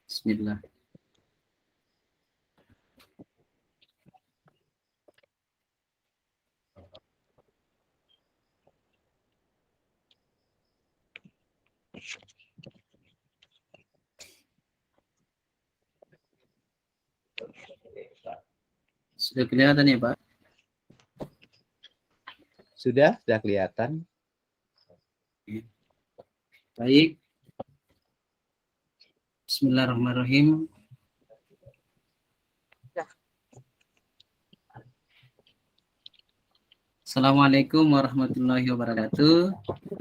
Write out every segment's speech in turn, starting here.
Bismillah. Sudah kelihatan ya, Pak? Sudah kelihatan. Baik. Bismillahirrahmanirrahim. Assalamualaikum warahmatullahi wabarakatuh.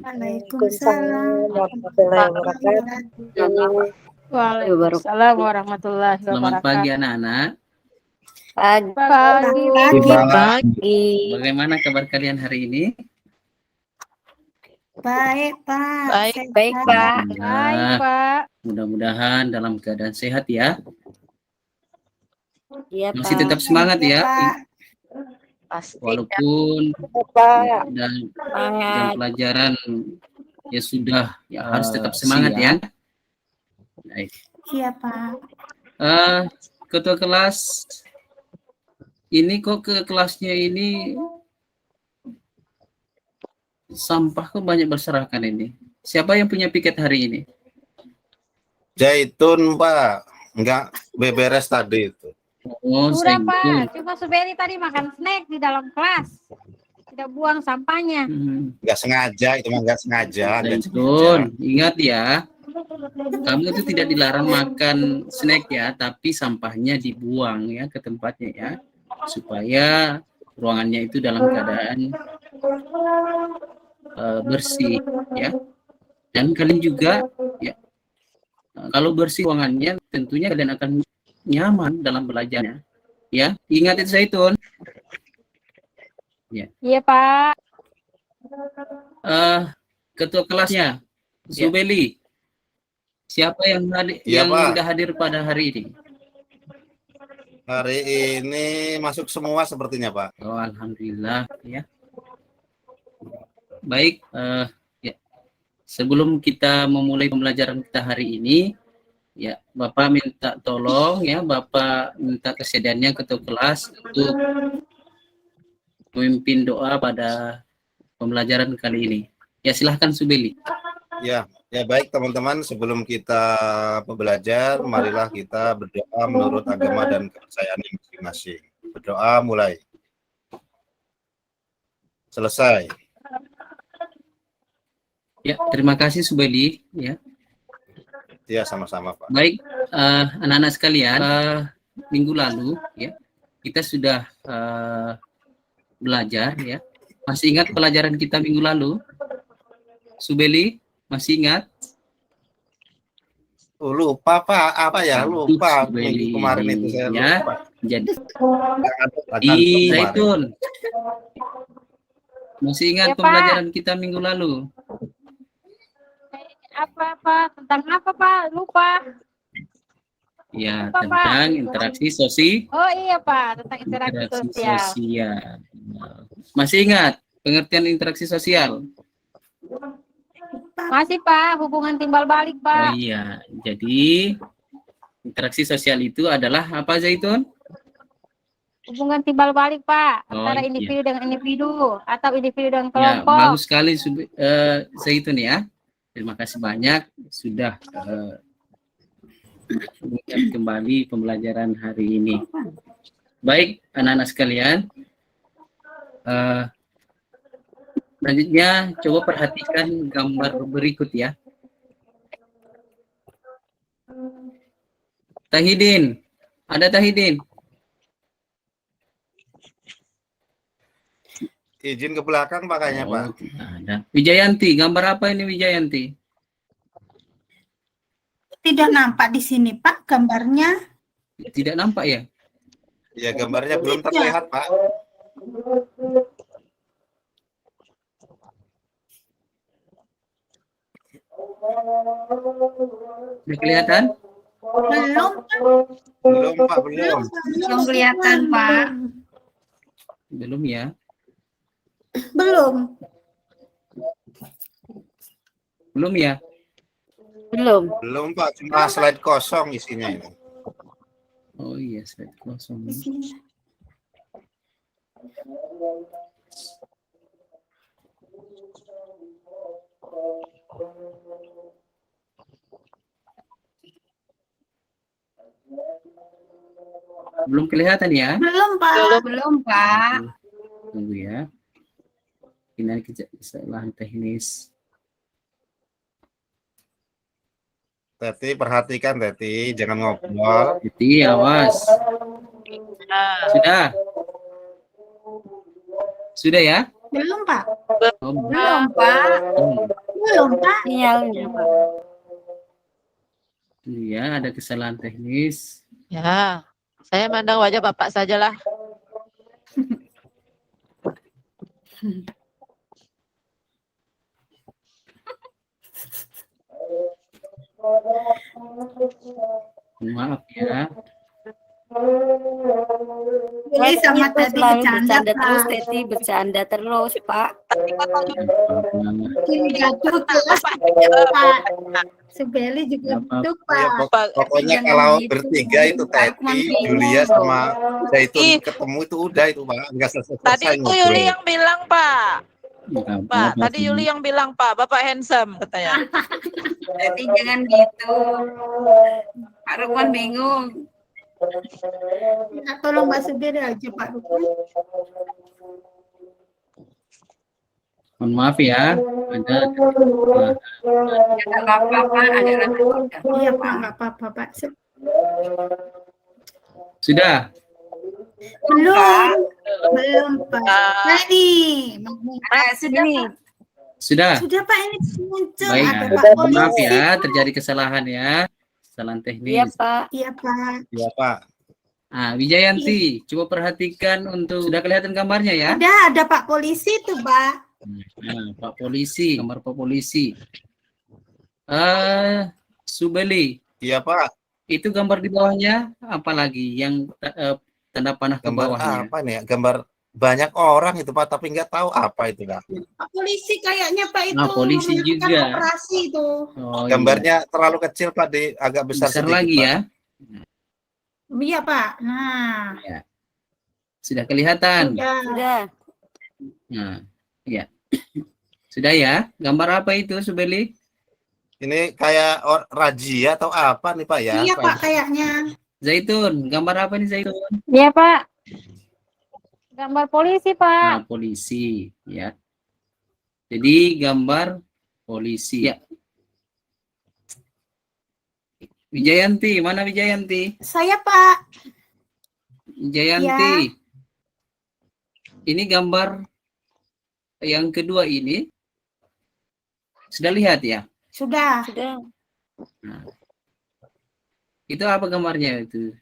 Waalaikumsalam warahmatullahi wabarakatuh. Waalaikumsalam warahmatullahi Selamat wabarakatuh. pagi anak-anak. Pagi. Bagaimana kabar kalian hari ini? Baik, Pak. Baik, Pak. Baik, Alhamdulillah. Pak. Mudah-mudahan dalam keadaan sehat ya. Iya, Masih tetap semangat ya. Pasti. Walaupun Pak. dan Semangat. pelajaran ya sudah harus tetap semangat ya. Baik. Iya, Pak. Ketua kelas ini kok ke kelasnya ini sampah kok banyak berserakan ini. Siapa yang punya piket hari ini? Zaitun, Pak. Enggak beberes tadi itu. Oh, Sudah, Zaitun. Pak. Cuma Suberi tadi makan snack di dalam kelas. Tidak buang sampahnya. Enggak sengaja, itu mah enggak sengaja. Zaitun, ingat ya. Kamu itu tidak dilarang makan snack ya, tapi sampahnya dibuang ya ke tempatnya ya. Supaya ruangannya itu dalam keadaan bersih ya. Dan kalian juga ya, kalau bersih ruangannya tentunya kalian akan nyaman dalam belajarnya ya. Ingat itu Zaitun ya. Iya, Pak. Ketua kelasnya Subeli, siapa yang hadir, Iya, yang Pak. sudah hadir pada hari ini? Hari ini masuk semua sepertinya, Pak. Oh, alhamdulillah ya. Baik, ya. Sebelum kita memulai pembelajaran kita hari ini, ya Bapak minta tolong ya, Bapak minta kesediaannya ketua kelas untuk memimpin doa pada pembelajaran kali ini. Ya silahkan Subeli. Ya baik teman-teman, sebelum kita belajar, marilah kita berdoa menurut agama dan kepercayaan masing-masing. Berdoa mulai. Selesai. Ya, terima kasih Subeli ya. Ya, sama-sama, Pak. Baik, anak-anak sekalian, minggu lalu ya kita sudah belajar ya. Masih ingat pelajaran kita minggu lalu? Subeli, masih ingat? Lupa, Pak. Apa ya? Lupa. Subeli, Minggu kemarin itu saya ya. lupa. Jadi Di Zaitun. Masih ingat Ya, Pak. pembelajaran kita minggu lalu? Apa? Tentang apa, Pak? Lupa. Ya, Apa, tentang Pak? interaksi sosial. Oh iya, Pak. Tentang interaksi sosial. sosial. Masih ingat pengertian interaksi sosial? Masih, Pak. Hubungan timbal balik, Oh Pak. iya, jadi interaksi sosial itu adalah apa Zaitun? Hubungan timbal balik, Pak. Oh, Antara iya. individu dengan individu atau individu dengan Ya, kelompok. bagus sekali Zaitun ya. Terima kasih banyak sudah mengingat kembali pembelajaran hari ini. Baik, anak-anak sekalian. Selanjutnya coba perhatikan gambar berikut ya. Tahidin, ada Tahidin? Izin ke belakang pakainya, Pak. Ada. Wijayanti, gambar apa ini Wijayanti? Tidak nampak di sini, Pak, gambarnya. Tidak nampak ya? Ya, gambarnya belum terlihat, Pak. Sudah kelihatan? Belum, Belum, Pak, belum. belum kelihatan, Pak. Belum ya? Belum. Belum ya? Belum. Belum Pak, cuma slide kosong isinya ini. Oh iya, slide kosong. Bismillah. Belum kelihatan ya? Belum, Pak. Belum, Pak. Tunggu ya. Ini ada kesalahan teknis. Teti perhatikan Teti, jangan ngobrol. Jadi awas. Sudah. Sudah ya? Belum, Pak. Oh, Belum, Pak. Belum, Pak. Sinyalnya, Pak. iya, ada kesalahan teknis. Ya, saya mandang wajah Bapak sajalah. Maaf ya. Jadi sama Itu tadi selalu bercanda, bercanda terus, Pak. Teti bercanda terus, Pak. Ini jatuh kelas, Pak. Sebeli juga Nggak gitu, Ya, Pak. pokoknya Jangan kalau gitu. bertiga itu Aku cuma Teti, bingung. Julia sama Zaitun Ih. ketemu itu udah itu Pak, nggak Tadi selesai itu Yuli ngobrol. yang bilang, Pak. Nggak Pak, apa-apa tadi sih. Yuli yang bilang, Pak, Bapak handsome katanya. Teti jangan gitu. Pak Rukman bingung. Ya, tolong Mbak Subir aja, Pak Rukman. Mohon maaf ya. Ada Nggak apa-apa, Iya, Pak, nggak apa-apa, Pak. sudah. Belum. Belum, Pak. Ah. Nah, nih. Sudah, Ini Pak. Sudah. Sudah, Pak. Ini muncul. Baik. Ada Pak Mohon maaf polisi. ya, terjadi kesalahan ya. Kesalahan iya, teknis. Pak. Iya, Pak. Ya Pak, Wijayanti, coba perhatikan untuk sudah kelihatan gambarnya ya. Ada Pak polisi tuh, Pak. Nah, Pak Polisi, gambar Pak Polisi. Subeli, iya Pak. itu gambar di bawahnya apa lagi yang tanda panah ke Gambar bawahnya? apa nih ya? Gambar banyak orang itu Pak, tapi nggak tahu apa itu Pak. Pak polisi kayaknya, Pak, itu. Nah, polisi melakukan juga. operasi itu. Oh, Gambarnya terlalu kecil Pak, di agak iya. besar, Besar sedikit, lagi Pak. ya. Iya, Pak. Nah, Sudah kelihatan. udah. Sudah. Nah, ya. Sudah ya. Gambar apa itu, Subeli? Ini kayak razia atau apa nih Pak ya? Iya, Pak, kayaknya. Zaitun, gambar apa nih Zaitun? Iya, Pak. Gambar polisi, Pak. Nah, polisi, ya. Jadi gambar polisi. Ya. Wijayanti, mana Wijayanti? Saya, Pak. Wijayanti. Ini gambar yang kedua ini. Sudah lihat ya? Sudah. Sudah. Itu apa gambarnya itu?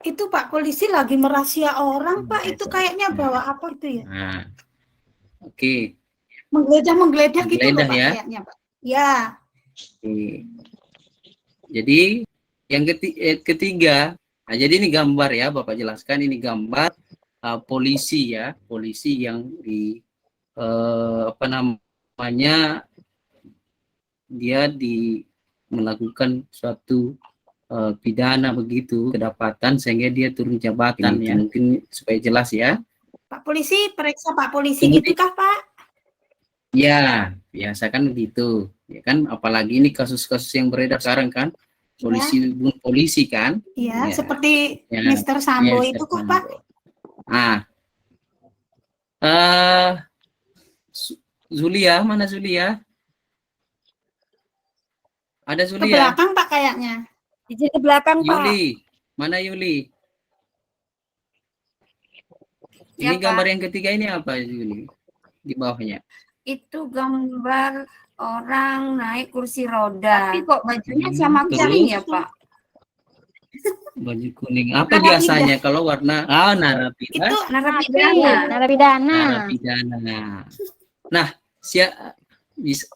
Itu Pak polisi lagi merahasia orang, Pak. Itu kayaknya bawa apa itu ya? Nah. Oke. Menggeledah gitu loh, Menggeledah Pak, ya? kayaknya, Pak. Ya. Oke. Jadi yang ketiga, nah jadi ini gambar ya, Bapak jelaskan ini gambar polisi ya, polisi yang di apa namanya dia melakukan suatu pidana begitu kedapatan sehingga dia turun jabatan ya, mungkin supaya jelas ya. Pak polisi, periksa Pak polisi Kemudian- gitu kah, Pak? Ya, biasa kan begitu. Ya kan, apalagi ini kasus-kasus yang beredar sekarang kan, polisi bunuh polisi kan. Iya, Ya. seperti Ya. Mr. Sambo Ya, itu Mr. kah, Pak? Sambo. Zulia, mana Zulia? Ada Ke Zulia? belakang, Pak, kayaknya. Di sini belakang, Pak. Yuli, mana Yuli? Ya, Ini Pak. gambar yang ketiga ini apa Yuli? Di bawahnya. Itu gambar orang naik kursi roda. Tapi kok bajunya sama Terus? kuning ya, Pak? Baju kuning. Apa biasanya kalau warna? Narapidana. Itu Narapidana. Narapidana. Narapidana. Nah, bisa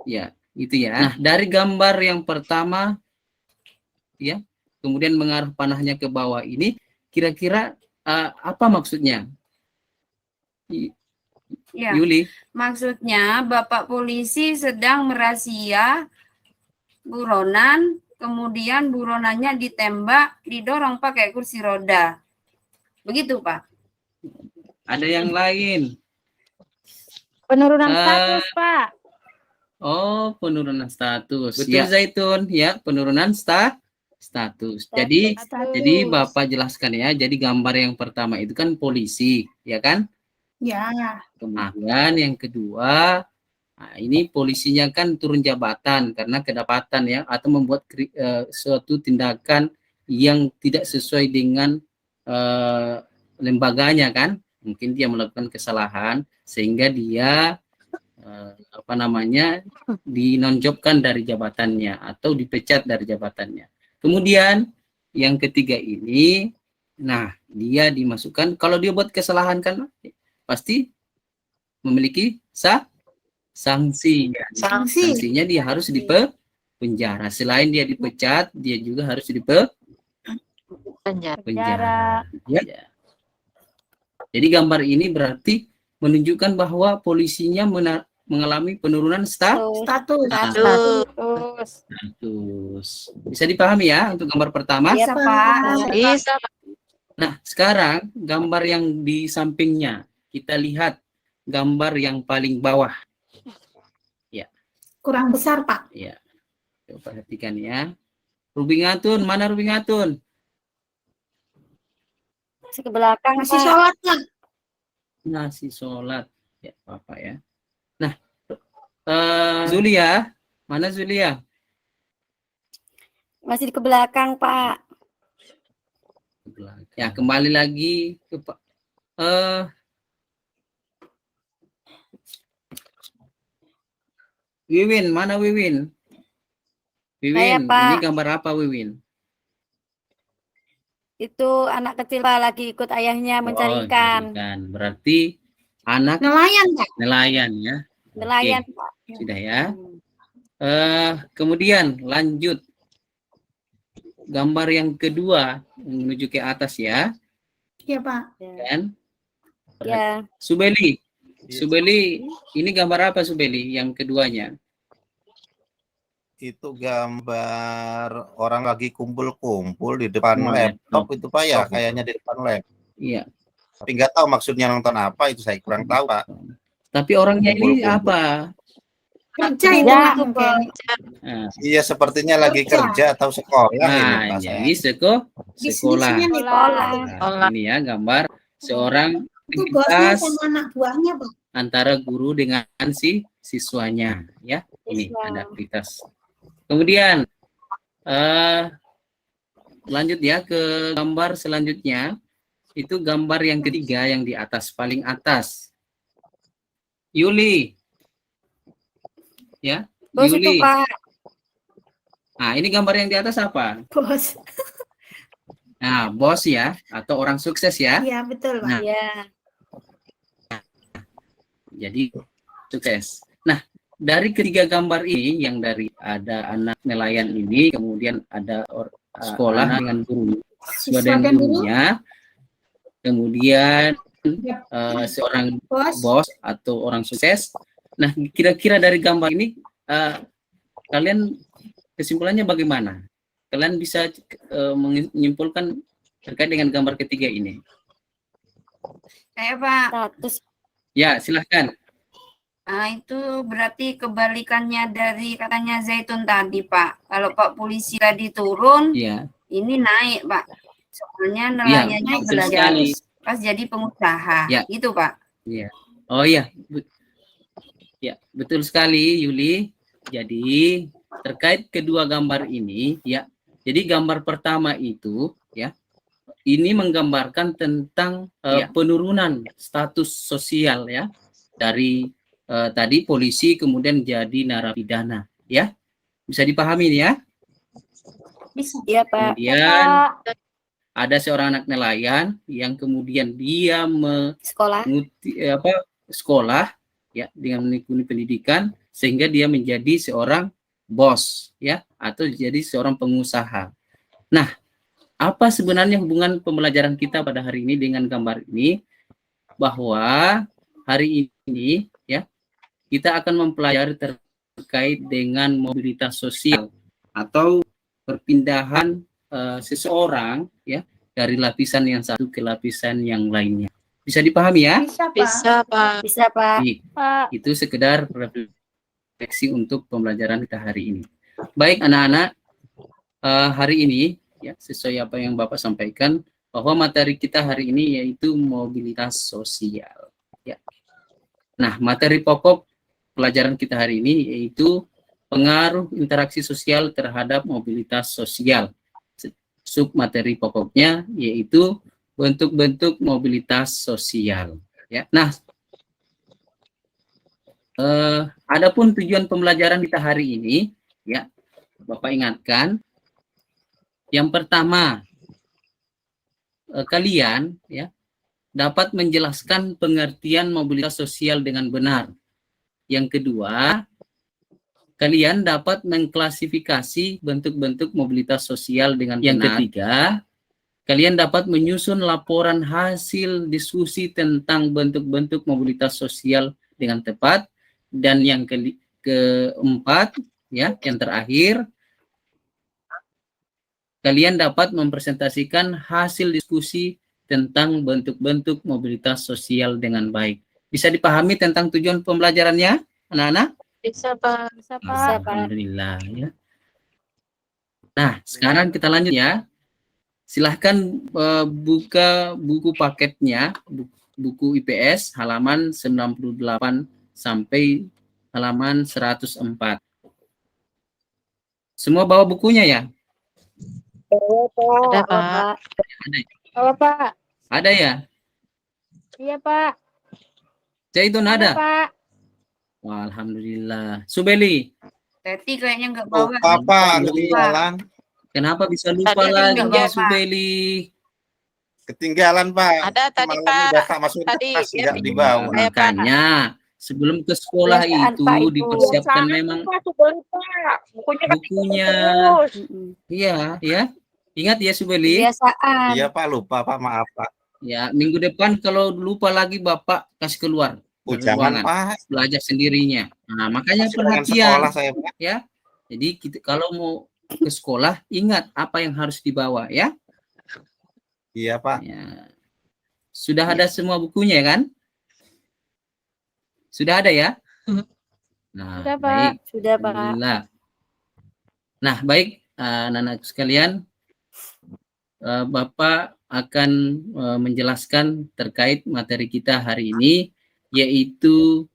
ya, itu ya. Nah, dari gambar yang pertama ya, kemudian mengarah panahnya ke bawah ini kira-kira apa maksudnya? Ya, Yuli. maksudnya Bapak polisi sedang merazia buronan, kemudian buronannya ditembak, didorong pakai kursi roda. Begitu, Pak. Ada yang lain? Penurunan Eh, status, Pak. Oh, penurunan status. Betul, Ya, Zaitun, ya, penurunan status. Jadi Bapak jelaskan ya. Jadi gambar yang pertama itu kan polisi, ya kan? Ya. Kemudian yang kedua, nah, ini polisinya kan turun jabatan karena kedapatan ya, atau membuat suatu tindakan yang tidak sesuai dengan lembaganya kan. Mungkin dia melakukan kesalahan sehingga dia dinonjobkan dari jabatannya atau dipecat dari jabatannya. Kemudian yang ketiga ini, nah dia dimasukkan, kalau dia buat kesalahan kan pasti memiliki sanksi. Sanksinya dia harus dipenjara. Selain dia dipecat, dia juga harus dipenjara. Ya. Jadi gambar ini berarti menunjukkan bahwa polisinya mengalami penurunan status. Bisa dipahami ya untuk gambar pertama? Iya, Pak. Bisa. Nah, sekarang gambar yang di sampingnya. Kita lihat gambar yang paling bawah. Ya. Kurang besar, Pak. Ya. Coba perhatikan ya. Ruby Ngatun, mana Ruby Ngatun? Ke belakang, Masih Pak. sholat, Pak. Nasi sholat. Ya, Bapak ya. Nah, Zulia. Mana Zulia? Masih ke belakang, Pak. Ya, kembali lagi ke Wiwin, mana Wiwin? Saya, Wiwin, Pak. ini gambar apa Wiwin? Itu anak kecil, Pak, lagi ikut ayahnya mencari ikan. Ikan. Berarti anak Nelayan, Pak. nelayan ya. Nelayan, Oke, Pak. sudah ya. Kemudian lanjut. Gambar yang kedua menuju ke atas ya. Iya, Pak. Kan? Ya. Subeli. Subeli, ini gambar apa Subeli yang keduanya? Itu gambar orang lagi kumpul-kumpul di depan laptop itu Pak ya, kayaknya di depan laptop. Iya. Tapi nggak tahu maksudnya nonton apa, itu saya kurang tahu Pak. Tapi orangnya ini Kumpul-kumpul. apa? Kerja itu, Ya, Pak, mungkin. Nah, Iya sepertinya lagi kerja atau sekolah ini Pak saya. jadi sekolah. Bisnisnya nih, Pak. Nah, ini ya gambar seorang Itu bosnya aktivitas sama anak buahnya, Pak. antara guru dengan siswanya ya. Ini Siswa. ada aktivitas. Kemudian lanjut ya ke gambar selanjutnya. Itu gambar yang ketiga yang di atas, paling atas. Yuli. Ya, Bos itu, Yuli. Pak. Nah, ini gambar yang di atas apa? Bos. Nah, bos ya, atau orang sukses ya. Iya, betul, Pak. Nah. Ya. Jadi sukses. Nah, dari ketiga gambar ini yang dari ada anak nelayan ini, kemudian ada sekolah dengan guru, siswa dan gurunya, kemudian seorang bos atau orang sukses. Nah, kira-kira dari gambar ini kalian kesimpulannya bagaimana? Kalian bisa menyimpulkan terkait dengan gambar ketiga ini? Pak. Status. Ya, silahkan. Nah, itu berarti kebalikannya dari katanya Zaitun tadi, Pak. Kalau Pak polisi tadi turun, Ya. ini naik, Pak. Soalnya Ya, nelayannya betul belajar sekali. pas jadi pengusaha. Ya. Gitu, Pak. Iya. Oh iya. Ya, betul sekali Yuli. Jadi terkait kedua gambar ini ya. Jadi gambar pertama itu ya, ini menggambarkan tentang penurunan status sosial ya dari tadi polisi kemudian jadi narapidana ya. Bisa dipahami ya? Bisa. Iya, Pak. Kemudian ada seorang anak nelayan yang kemudian dia Sekolah. sekolah ya dengan menekuni pendidikan sehingga dia menjadi seorang bos ya atau jadi seorang pengusaha. Nah, apa sebenarnya hubungan pembelajaran kita pada hari ini dengan gambar ini? Bahwa hari ini ya kita akan mempelajari terkait dengan mobilitas sosial atau perpindahan seseorang ya dari lapisan yang satu ke lapisan yang lainnya. Bisa dipahami ya? Bisa, Pak. Bisa, Pak. Bisa, Pak. Baik, Pak. itu sekedar refleksi untuk pembelajaran kita hari ini. Baik anak-anak, hari ini ya sesuai apa yang Bapak sampaikan bahwa materi kita hari ini yaitu mobilitas sosial. Ya. Nah, materi pokok pelajaran kita hari ini yaitu pengaruh interaksi sosial terhadap mobilitas sosial. Submateri pokoknya yaitu bentuk-bentuk mobilitas sosial. Ya. Nah, adapun tujuan pembelajaran kita hari ini, ya, Bapak ingatkan, yang pertama, kalian ya dapat menjelaskan pengertian mobilitas sosial dengan benar. Yang kedua, kalian dapat mengklasifikasi bentuk-bentuk mobilitas sosial dengan benar. Yang ketiga, kalian dapat menyusun laporan hasil diskusi tentang bentuk-bentuk mobilitas sosial dengan tepat. Dan yang keempat, ya, yang terakhir, kalian dapat mempresentasikan hasil diskusi tentang bentuk-bentuk mobilitas sosial dengan baik. Bisa dipahami tentang tujuan pembelajarannya, anak-anak? Bisa, Pak. Bisa, Pak. Bisa, Pak. Alhamdulillah ya. Nah, sekarang kita lanjut ya. Silahkan buka buku paketnya, buku IPS halaman 98 sampai halaman 104. Semua bawa bukunya ya? Ada, Pak. Ada, Bawa, Pak. ada ya? Iya, Pak. Zaitun Iya, ada? Pak. Wah, alhamdulillah. Subeli, Teti kayaknya nggak bawa. Lupa, ketinggalan. kenapa bisa lupa Tadi lagi nggak ya bawa, Pak. Subeli? Ketinggalan, Pak. Ada tadi, Malam Pak. ini data masuk Tadi, tas, ya, nggak dibawa. Saya, Pak. Makanya sebelum ke sekolah Kebiasaan, itu Pak, Ibu. dipersiapkan memang bukunya. Mm-mm. Iya, ya. Ingat ya Subeli? Kebiasaan. Iya, Pak, lupa, Pak. Maaf, Pak. Ya, minggu depan kalau lupa lagi Bapak kasih keluar Oh, dari jangan, ruangan, Pak. belajar sendirinya. Nah, makanya Masih dengan perhatian sekolah saya, Pak. ya. Jadi kita, kalau mau ke sekolah ingat apa yang harus dibawa ya. Iya, Pak. Ya. Sudah ada semua bukunya kan? Sudah ada ya? Nah, Sudah, Pak. baik. Sudah, Pak. Alhamdulillah. Nah, baik anak-anak sekalian, Bapak akan menjelaskan terkait materi kita hari ini, yaitu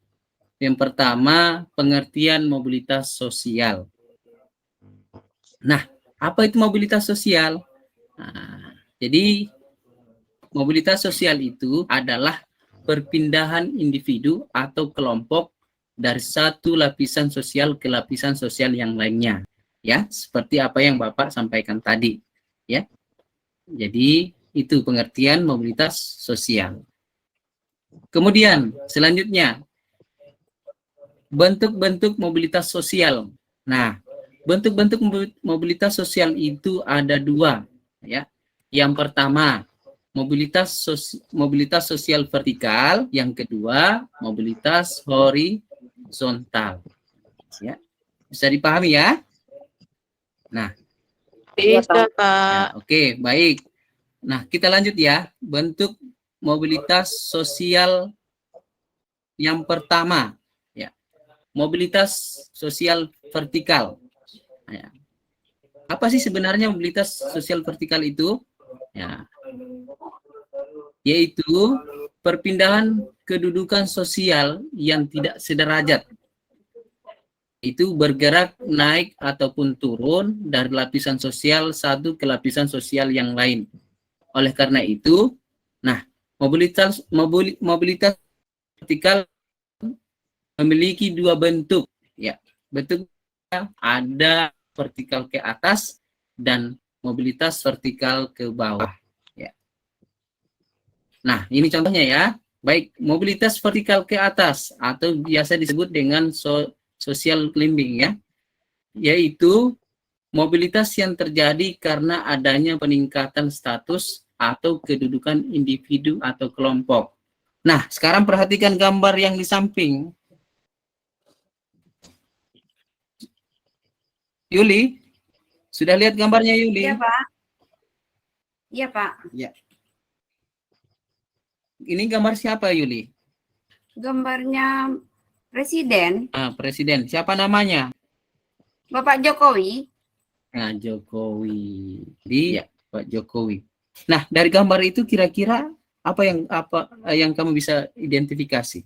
yang pertama pengertian mobilitas sosial. Nah, apa itu mobilitas sosial? Nah, jadi mobilitas sosial itu adalah perpindahan individu atau kelompok dari satu lapisan sosial ke lapisan sosial yang lainnya, ya, seperti apa yang Bapak sampaikan tadi, ya. Jadi itu pengertian mobilitas sosial. Kemudian selanjutnya bentuk-bentuk mobilitas sosial. Nah, bentuk-bentuk mobilitas sosial itu ada dua, ya. Yang pertama mobilitas sosial vertikal, yang kedua mobilitas horizontal. Ya, bisa dipahami ya? Nah, Bisa, Pak. ya, oke, baik. Nah, kita lanjut ya. Bentuk mobilitas sosial yang pertama, ya, mobilitas sosial vertikal. Ya. Apa sih sebenarnya mobilitas sosial vertikal itu? Ya, yaitu perpindahan kedudukan sosial yang tidak sederajat. Itu bergerak naik ataupun turun dari lapisan sosial satu ke lapisan sosial yang lain. Oleh karena itu, nah, mobilitas vertikal memiliki dua bentuk, ya. Bentuknya ada vertikal ke atas dan mobilitas vertikal ke bawah, ya. Nah, ini contohnya ya. Baik, mobilitas vertikal ke atas atau biasa disebut dengan social climbing, ya, yaitu mobilitas yang terjadi karena adanya peningkatan status atau kedudukan individu atau kelompok. Nah, sekarang perhatikan gambar yang di samping. Yuli, Sudah lihat gambarnya Yuli? Iya, Pak. Iya, Pak. Ini gambar siapa Yuli? Gambarnya Presiden, Presiden. Siapa namanya? Bapak Jokowi. Nah, Jokowi. Ya, Pak Jokowi. Nah, dari gambar itu kira-kira apa yang kamu bisa identifikasi?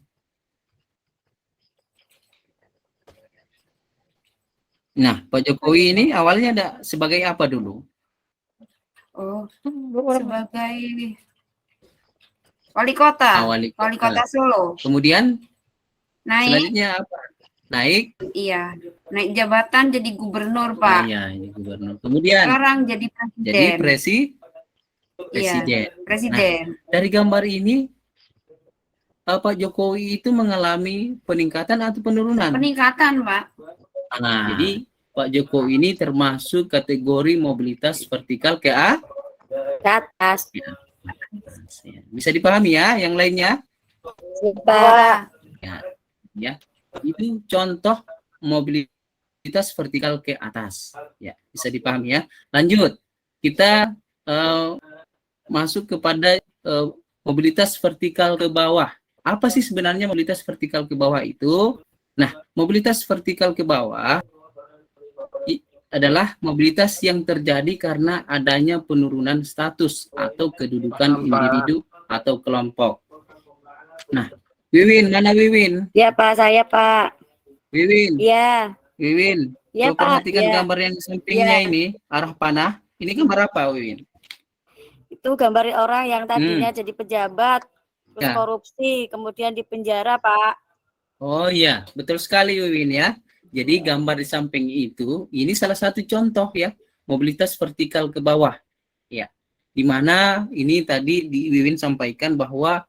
Nah, Pak Jokowi ini awalnya ada sebagai apa dulu? Oh, sebagai wali kota. Wali Wali kota Solo. Kemudian Naik, selanjutnya apa? Naik? iya, naik jabatan jadi gubernur, Pak. Iya, ini gubernur. Kemudian Sekarang jadi presiden. jadi Iya, presiden. presiden. Dari gambar ini Pak Jokowi itu mengalami peningkatan atau penurunan? Peningkatan, Pak. Jadi Pak Jokowi ini termasuk kategori mobilitas vertikal ke atas. bisa dipahami ya, yang lainnya? Pak. Ya, itu contoh mobilitas vertikal ke atas. Ya, bisa dipahami ya. Lanjut, kita masuk kepada mobilitas vertikal ke bawah. Apa sih sebenarnya mobilitas vertikal ke bawah itu? Nah, mobilitas vertikal ke bawah adalah mobilitas yang terjadi karena adanya penurunan status atau kedudukan individu atau kelompok. Nah, Wiwin, mana Wiwin? Ya Pak, saya Pak. Wiwin, Ya. Wiwin. Ya Coba Pak. perhatikan Ya. gambar yang di sampingnya Ya. ini, arah panah. Ini gambar apa, Wiwin? Itu gambar orang yang tadinya jadi pejabat, terus Ya. korupsi, kemudian dipenjara Pak. Oh iya, betul sekali Wiwin ya. Jadi gambar di samping itu, ini salah satu contoh ya, mobilitas vertikal ke bawah. Ya, di mana ini tadi Wiwin sampaikan bahwa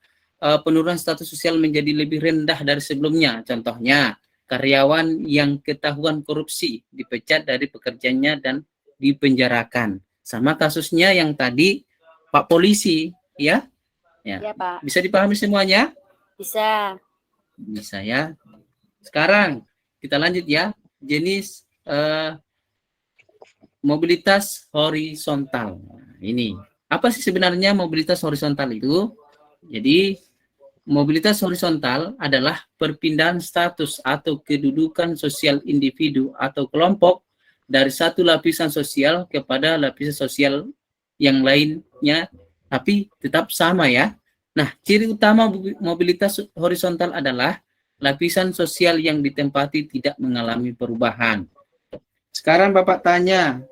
penurunan status sosial menjadi lebih rendah dari sebelumnya. Contohnya, karyawan yang ketahuan korupsi dipecat dari pekerjaannya dan dipenjarakan. Sama kasusnya yang tadi Pak Polisi, ya. Ya Pak. Bisa dipahami semuanya? Bisa. Bisa ya. Sekarang kita lanjut ya. Jenis mobilitas horizontal. Nah, ini apa sih sebenarnya mobilitas horizontal itu? Jadi mobilitas horizontal adalah perpindahan status atau kedudukan sosial individu atau kelompok dari satu lapisan sosial kepada lapisan sosial yang lainnya, tapi tetap sama ya. Nah, ciri utama mobilitas horizontal adalah lapisan sosial yang ditempati tidak mengalami perubahan. Sekarang Bapak tanya,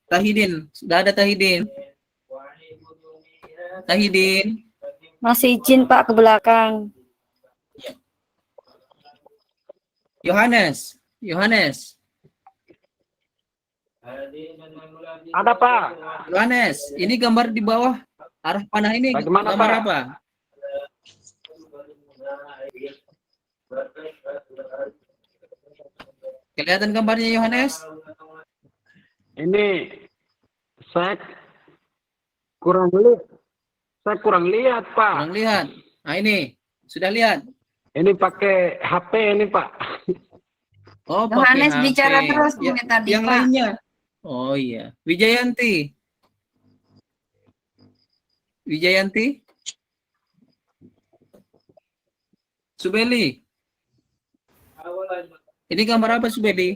Tahidin, sudah ada Tahidin? Tahidin, Masih izin Pak ke belakang. Yohanes. Ada Pak. Yohanes, ini gambar di bawah arah panah ini Bagaimana, gambar Pak? apa? Kelihatan gambarnya Yohanes? Ini saya kurang lihat Pak. Kurang lihat. Nah ini, sudah lihat? Ini pakai HP ini Pak. Oh, Yohanes pakai bicara HP. terus Ya, ini tadi, yang Pak. lainnya. Oh iya, Wijayanti. Subeli. Ini gambar apa Subeli?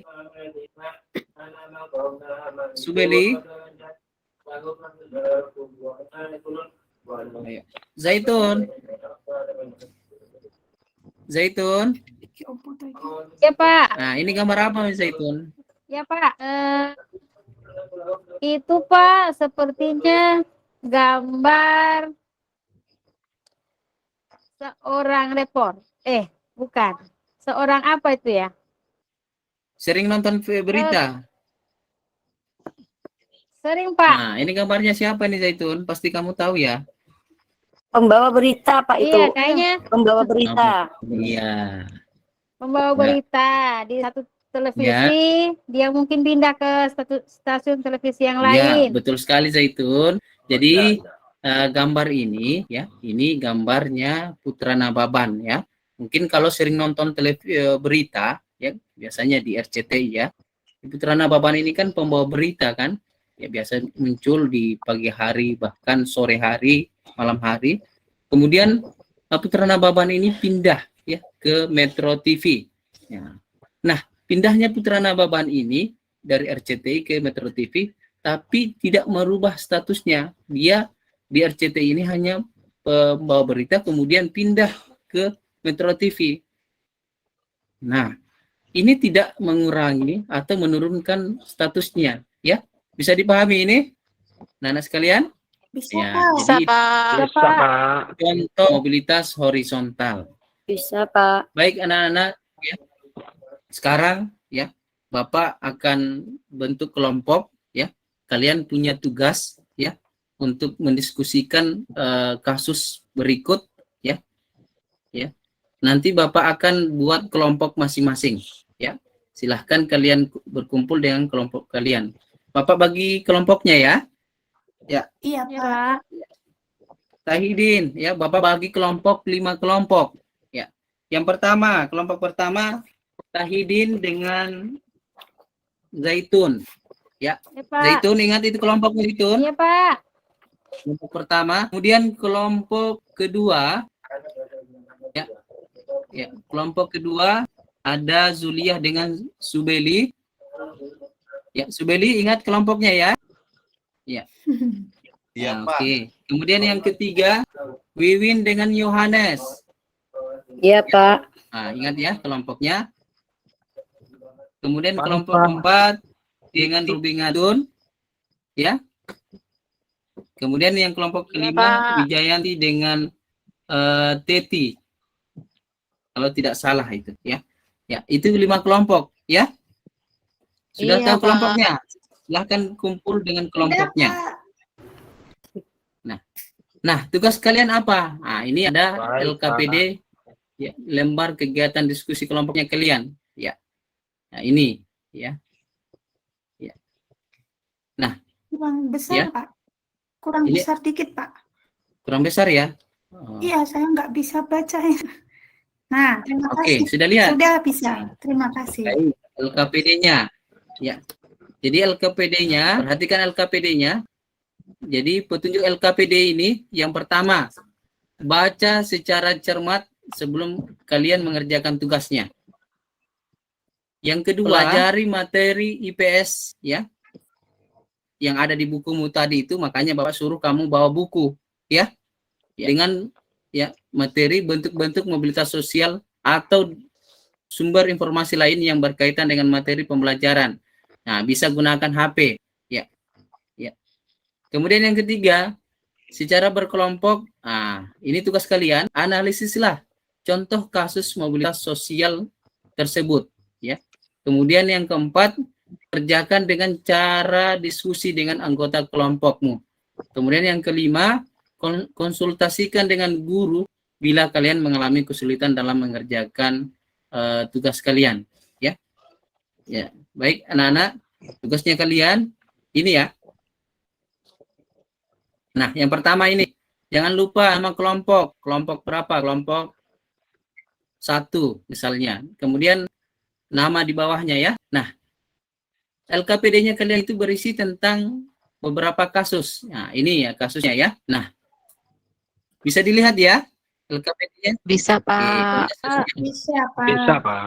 Ayo. Zaitun. Ya Pak, Nah, ini gambar apa Zaitun? ya Pak. Itu Pak sepertinya gambar seorang bukan. Seorang apa itu ya? Sering nonton berita? Sering Pak. Nah, ini gambarnya siapa nih Zaitun? Pasti kamu tahu ya. Pembawa berita Pak itu. Iya, kayaknya Pembawa berita. Iya. membawa Ya. berita di satu televisi, dia mungkin pindah ke stasiun televisi yang Ya, lain. betul sekali Zaitun. Jadi gambar ini ya, ini gambarnya Putra Nababan ya. Mungkin kalau sering nonton berita ya biasanya di RCTI ya. Putra Nababan ini kan pembawa berita kan, ya biasa muncul di pagi hari bahkan sore hari, malam hari. Kemudian Putra Nababan ini pindah ya ke Metro TV. Ya. Nah, pindahnya Putra Nababan ini dari RCTI ke Metro TV, tapi tidak merubah statusnya. Dia di RCTI ini hanya pembawa berita, kemudian pindah ke Metro TV. Nah, ini tidak mengurangi atau menurunkan statusnya, ya. Bisa dipahami ini, anak sekalian? Bisa, Ya, Pak. Bisa, jadi Pak. Bisa, Pak. contoh mobilitas horizontal. Bisa, Pak. Baik anak-anak, ya. Sekarang, ya, Bapak akan bentuk kelompok, ya. Kalian punya tugas, ya, untuk mendiskusikan kasus berikut, ya. Ya. Nanti Bapak akan buat kelompok masing-masing, ya. Silahkan kalian berkumpul dengan kelompok kalian. Bapak bagi kelompoknya ya. Iya, Ya, Pak. Pak. Tahidin, ya, Bapak bagi kelompok 5 kelompok. Ya. Yang pertama, kelompok pertama Tahidin dengan Zaitun. Ya, Pak. Zaitun, ingat itu kelompok Zaitun. Iya, Pak. Kelompok pertama. Kemudian kelompok kedua, ya, ya, kelompok kedua ada Zuliah dengan Subeli. Ya, Subeli ingat kelompoknya ya. Ya. Iya, Nah, Pak. oke. Kemudian yang ketiga Wiwin dengan Yohanes. Iya, Pak. Nah, ingat ya kelompoknya. Kemudian Pak, kelompok Pak. keempat dengan Ruby Ngadun, ya. Kemudian yang kelompok kelima Pak. Wijayanti dengan Teti. Kalau tidak salah itu, ya. Ya, itu 5 kelompok, ya. Sudah Iya, tahu Pak. kelompoknya? Silahkan kumpul dengan Udah, kelompoknya. Pak. Nah, tugas kalian apa? Nah, ini ada Baik, LKPD, ya, lembar kegiatan diskusi kelompoknya kalian, ya. Nah, ini, ya. Ya. Nah, Kurang besar, Ya. Pak. Kurang Ini- besar dikit, Pak. kurang besar ya. Oh, Iya, saya nggak bisa baca. Nah, terima Oke, kasih. sudah lihat. Sudah bisa. Terima kasih. Baik, LKPD-nya. Ya. Jadi LKPD-nya, perhatikan LKPD-nya. Jadi petunjuk LKPD ini yang pertama, baca secara cermat sebelum kalian mengerjakan tugasnya. Yang kedua, pelajari materi IPS ya. Yang ada di bukumu tadi itu, makanya Bapak suruh kamu bawa buku ya. Dengan ya materi bentuk-bentuk mobilitas sosial atau sumber informasi lain yang berkaitan dengan materi pembelajaran. Nah, bisa gunakan HP ya. Ya. Kemudian yang ketiga, secara berkelompok, ini tugas kalian, analisislah contoh kasus mobilitas sosial tersebut ya. Kemudian yang keempat, kerjakan dengan cara diskusi dengan anggota kelompokmu. Kemudian yang kelima, konsultasikan dengan guru bila kalian mengalami kesulitan dalam mengerjakan tugas kalian ya. Ya, baik anak-anak, tugasnya kalian ini ya. Nah, yang pertama ini, jangan lupa nama kelompok. Kelompok berapa? Kelompok 1 misalnya. Kemudian nama di bawahnya ya. Nah, LKPD-nya kalian itu berisi tentang beberapa kasus. Nah, ini ya kasusnya ya. Nah, bisa dilihat ya LKPD-nya. Bisa, Oke, Pak. kasusnya. Bisa, Pak. Bisa, Pak.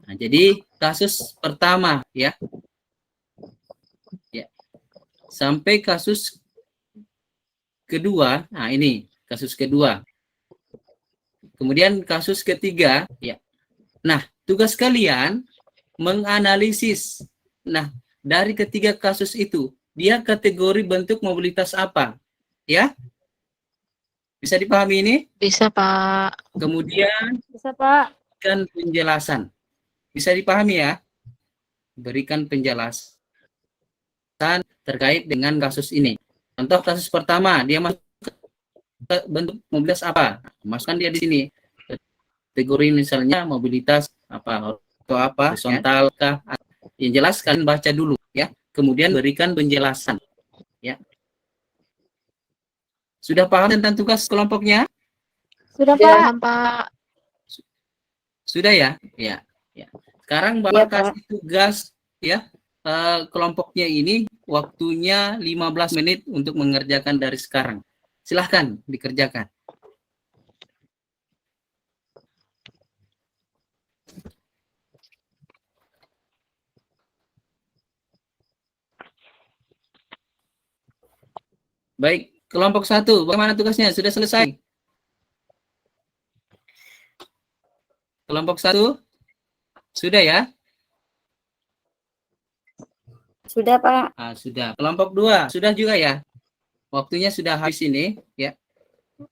Nah, jadi kasus pertama ya. Ya. Sampai kasus kedua. Nah, ini kasus kedua. Kemudian kasus ketiga ya. Nah, tugas kalian menganalisis. Nah, dari ketiga kasus itu, dia kategori bentuk mobilitas apa? Ya? Bisa dipahami ini? Bisa, Pak. Kemudian Bisa, Pak. berikan penjelasan. Bisa dipahami ya? Berikan penjelasan terkait dengan kasus ini. Contoh kasus pertama, dia masuk ke bentuk mobilitas apa? Masukkan dia di sini. Kategori misalnya mobilitas apa atau apa, horizontal kah? Yang jelas kalian baca dulu ya. Kemudian berikan penjelasan ya. Sudah paham tentang tugas kelompoknya? Sudah, Pak. Paham, Pak. Sudah ya? Ya. Ya. Sekarang Iya, Bapak Pak. kasih tugas ya, kelompoknya ini waktunya 15 menit untuk mengerjakan dari sekarang. Silahkan dikerjakan. Baik, kelompok 1, bagaimana tugasnya? Sudah selesai? Kelompok 1? Sudah ya? Sudah, Pak. Ah, sudah. Kelompok 2, sudah juga ya? Waktunya sudah habis ini ya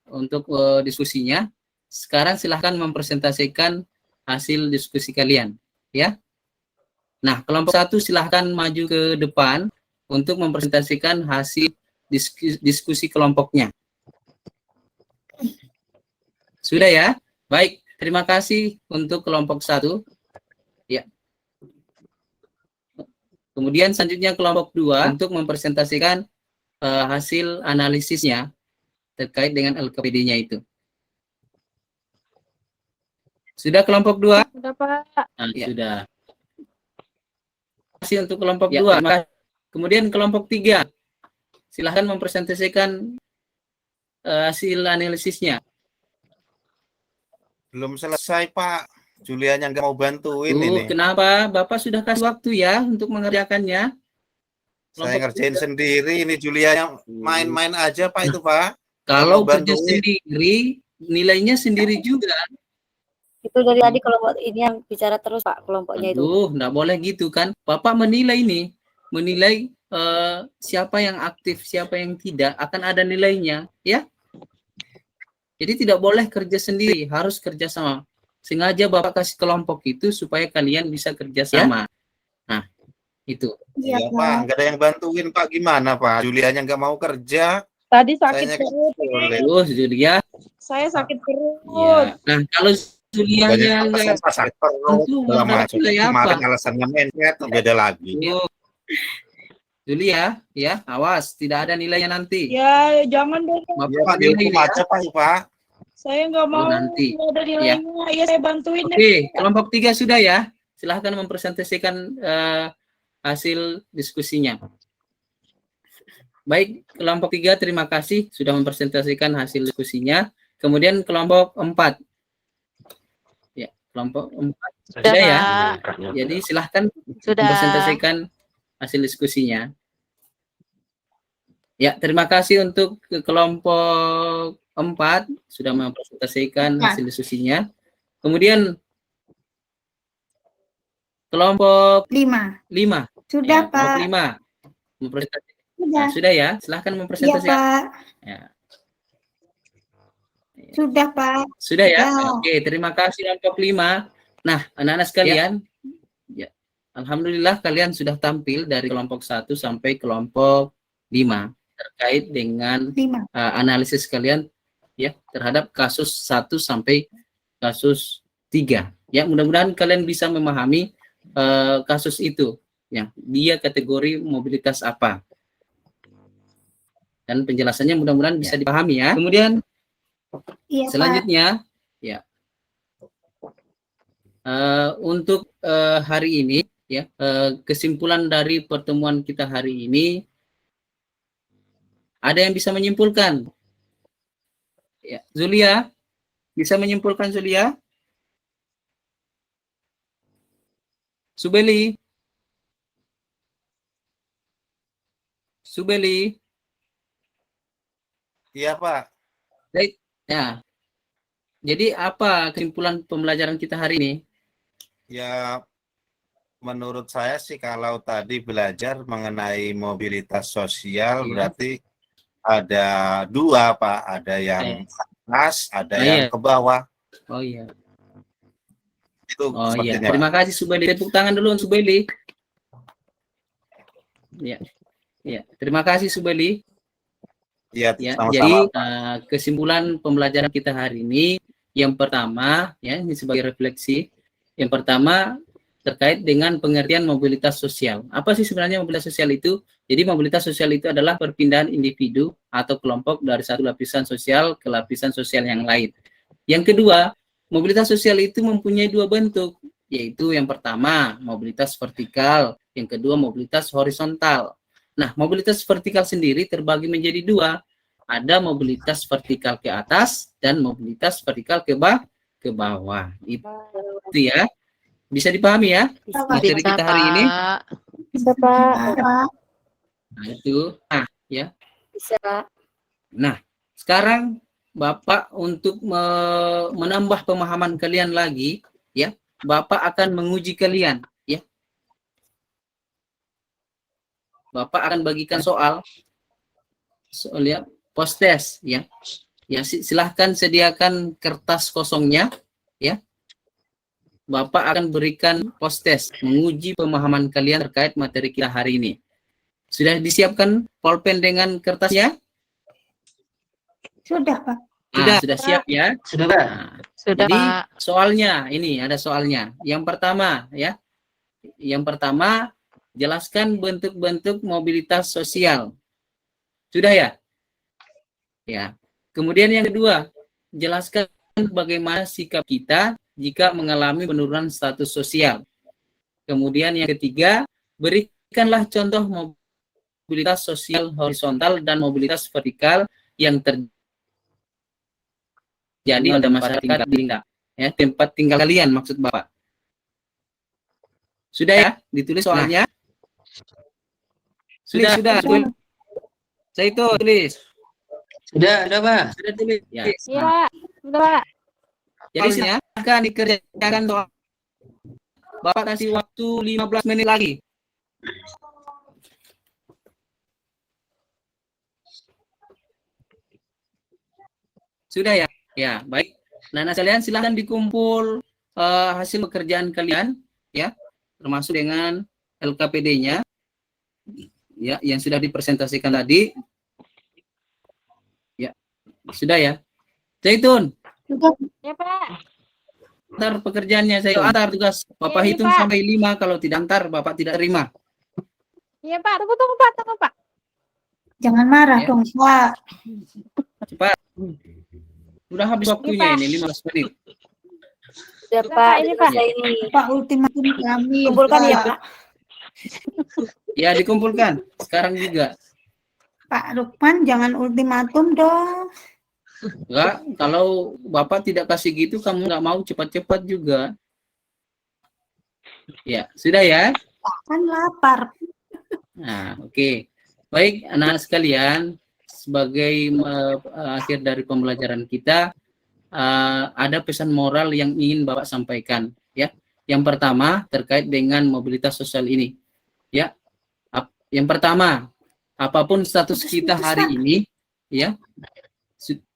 untuk diskusinya. Sekarang silahkan mempresentasikan hasil diskusi kalian ya. Nah, kelompok 1 silahkan maju ke depan untuk mempresentasikan hasil diskusi kelompoknya. Sudah ya? Baik, terima kasih untuk kelompok 1 ya. Kemudian selanjutnya kelompok 2 untuk mempresentasikan hasil analisisnya terkait dengan LKPD-nya itu. Sudah kelompok 2? Sudah, Pak. Nah, ya. Sudah. Terima kasih untuk kelompok 2. Kemudian kelompok 3. Silahkan mempresentasikan hasil analisisnya. Belum selesai, Pak. Julianya nggak mau bantuin ini. Kenapa? Bapak sudah kasih waktu ya untuk mengerjakannya. Saya ngerjain sendiri. Ini Julianya main-main aja, Pak, itu, Pak. Kalau Mau kerja bantuin. sendiri, nilainya sendiri juga. Itu dari tadi kelompok ini yang bicara terus, Pak, kelompoknya itu. Aduh, nggak boleh gitu kan. Bapak menilai nih, menilai siapa yang aktif, siapa yang tidak, akan ada nilainya, ya. Jadi tidak boleh kerja sendiri, harus kerja sama. Sengaja Bapak kasih kelompok itu supaya kalian bisa kerja sama. Nah, itu. Iya, Pak. Nggak ada yang bantuin, Pak. Gimana, Pak? Julianya nggak mau kerja. Tadi sakit Sayanya perut. boleh. Terus Julia, Saya sakit perut. ya. Nah, kalau Julianya Banyak nggak alasan sakit perut, tentu segala nggak macam. nilai apa. Kemarin alasannya mencet, beda lagi. Julia, ya, awas, tidak ada nilainya nanti. Ya, jangan dong. Bapak Iya, Pak. nilai Dihukum ya. aja, Pak. Saya nggak mau nanti. nggak ada nilainya. Iya, saya bantuin deh. Oke, kelompok 3 sudah ya. Silahkan mempresentasikan hasil diskusinya. Baik, kelompok 3 terima kasih sudah mempresentasikan hasil diskusinya. Kemudian kelompok 4. Ya, kelompok 4 sudah ya. Pak. Jadi silahkan Sudah. mempresentasikan hasil diskusinya. Ya, terima kasih untuk kelompok 4 sudah mempresentasikan hasil diskusinya. Kemudian kelompok 5. 5. Sudah, Ya, kelompok Pak. 5. Mempresentasikan. Sudah. Nah, sudah ya, silahkan Iya, mempresentasikan. Pak. Ya. Sudah, Pak. Sudah ya? Ya. Oke, terima kasih kelompok 5. Nah, anak-anak sekalian, ya. Alhamdulillah kalian sudah tampil dari kelompok 1 sampai kelompok 5 terkait dengan 5. analisis kalian ya terhadap kasus 1 sampai kasus 3. Ya, mudah-mudahan kalian bisa memahami kasus itu. Ya, dia kategori mobilitas apa. Dan penjelasannya mudah-mudahan bisa dipahami ya. Kemudian Iya, Pak. selanjutnya ya untuk hari ini ya kesimpulan dari pertemuan kita hari ini, ada yang bisa menyimpulkan? Ya, Zulia bisa menyimpulkan, Zulia? Subeli? Subeli? Iya, Pak. Baik. Ya. Jadi apa kesimpulan pembelajaran kita hari ini? Ya, menurut saya sih kalau tadi belajar mengenai mobilitas sosial Iya. berarti ada 2, Pak. Ada yang atas, ada yang ke bawah. Oh iya. Itu Oh iya. sepertinya, Pak. Terima kasih Subeli. Tepuk tangan dulu untuk Subeli. Ya. Ya. Terima kasih Subeli. Iya, Ya, sama-sama. jadi kesimpulan pembelajaran kita hari ini yang pertama ya, ini sebagai refleksi. Yang pertama terkait dengan pengertian mobilitas sosial. Apa sih sebenarnya mobilitas sosial itu? Jadi mobilitas sosial itu adalah perpindahan individu atau kelompok dari satu lapisan sosial ke lapisan sosial yang lain. Yang kedua, mobilitas sosial itu mempunyai 2 bentuk. yaitu yang pertama mobilitas vertikal, yang kedua mobilitas horizontal. Nah, mobilitas vertikal sendiri terbagi menjadi dua. Ada mobilitas vertikal ke atas dan mobilitas vertikal ke bawah. Itu ya. Bisa dipahami ya materi Bisa, kita hari ini? Pak. Bisa, Pak. Nah, itu. Nah, ya. Bisa. Nah, sekarang Bapak untuk menambah pemahaman kalian lagi, ya, Bapak akan menguji kalian, ya. Bapak akan bagikan soal ya, post test, ya. Ya, silahkan sediakan kertas kosongnya, ya. Bapak akan berikan post test, menguji pemahaman kalian terkait materi kita hari ini. Sudah disiapkan pulpen dengan kertasnya? Sudah, Pak. Sudah siap ya? Sudah, Pak. Sudah, Jadi Pak. soalnya ini ada soalnya. Yang pertama ya. Yang pertama jelaskan bentuk-bentuk mobilitas sosial. Sudah ya? Ya. Kemudian yang kedua, jelaskan bagaimana sikap kita jika mengalami penurunan status sosial. Kemudian yang ketiga, berikanlah contoh mobilitas sosial horizontal dan mobilitas vertikal yang terjadi pada masyarakat tinggal, ya, tempat tinggal kalian maksud Bapak. Sudah ya? Ditulis soalnya? Sudah. Saya itu tulis. Sudah, Pak. Sudah tulis. Ya. Iya, Pak. Sudah, Pak. Jadi silakan dikerjakan doa. Bapak kasih waktu 15 menit lagi. Sudah ya? Ya, baik. Nah, kalian silakan dikumpul hasil pekerjaan kalian, ya, termasuk dengan LKPD-nya, ya, yang sudah dipresentasikan tadi. Ya, sudah ya. Zaitun, Ya, Pak. antar pekerjaannya, saya antar tugas. Bapak Iya, hitung Pak. sampai 5, kalau tidak antar, Bapak tidak terima. Iya, Pak. Tunggu, Pak. Jangan marah Ya. dong, Pak. Cepat. Sudah habis waktunya Pak. ini 15 menit. Sudah, Sudah, Pak. Pak, ini, Pak. Saya ini. Pak, ultimatum kami. Kumpulkan ya, Pak. Ya, dikumpulkan. Sekarang juga. Pak Lukman, jangan ultimatum dong. Enggak, kalau Bapak tidak kasih gitu, kamu nggak mau cepat-cepat juga. Ya, sudah ya? Kan lapar. Nah, oke. Baik, anak-anak sekalian, sebagai akhir dari pembelajaran kita, ada pesan moral yang ingin Bapak sampaikan, ya. Yang pertama terkait dengan mobilitas sosial ini, ya. Yang pertama, apapun status kita hari ini, ya,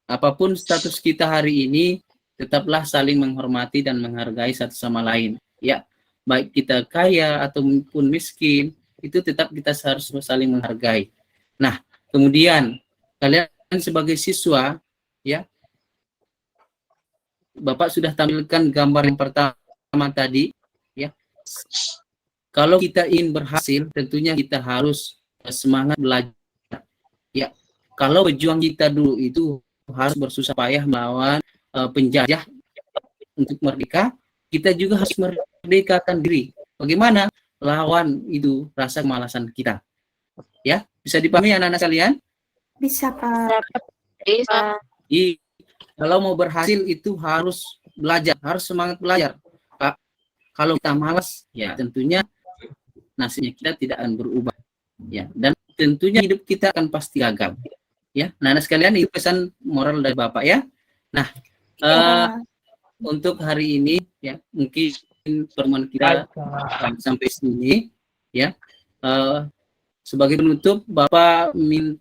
apapun status kita hari ini, tetaplah saling menghormati dan menghargai satu sama lain, ya. Baik kita kaya ataupun miskin, itu tetap kita harus saling menghargai. Nah, kemudian kalian sebagai siswa, ya, Bapak sudah tampilkan gambar yang pertama tadi, ya. Kalau kita ingin berhasil, tentunya kita harus semangat belajar, ya. Kalau pejuang kita dulu itu harus bersusah payah melawan penjajah untuk merdeka, kita juga harus merdekakan diri. Bagaimana lawan itu rasa kemalasan kita? Ya, bisa dipahami anak-anak sekalian? Bisa, Pak. Bisa. Kalau mau berhasil itu harus belajar, harus semangat belajar. Pak, kalau kita malas, ya tentunya nasibnya kita tidak akan berubah. Ya, dan tentunya hidup kita akan pasti gagal. Ya, nah sekalian itu pesan moral dari Bapak ya. Nah, untuk hari ini ya mungkin pertemuan kita sampai sini ya. Sebagai penutup, Bapak minta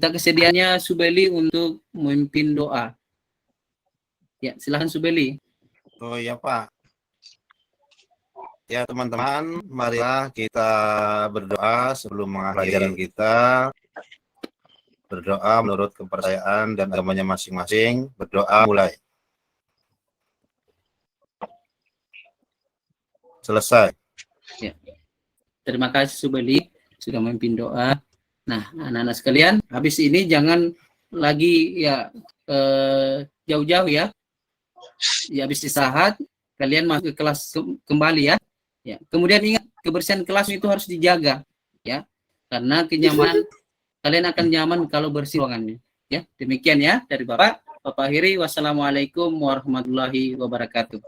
kesediaannya Subeli untuk memimpin doa. Ya, silakan Subeli. Oh iya Pak. Ya teman-teman, marilah kita berdoa sebelum mengakhiri pelajaran kita. Berdoa menurut kepercayaan dan agamanya masing-masing. Berdoa mulai. Selesai. Ya. Terima kasih Subeli sudah memimpin doa. Nah, anak-anak sekalian, habis ini jangan lagi ya jauh-jauh ya. Ya habis istirahat, kalian masuk ke kelas kembali ya. Ya. Kemudian ingat kebersihan kelas itu harus dijaga ya. Karena kenyamanan kalian akan nyaman kalau bersih ruangannya. Ya, demikian ya dari Bapak. Bapak akhiri, wassalamualaikum warahmatullahi wabarakatuh.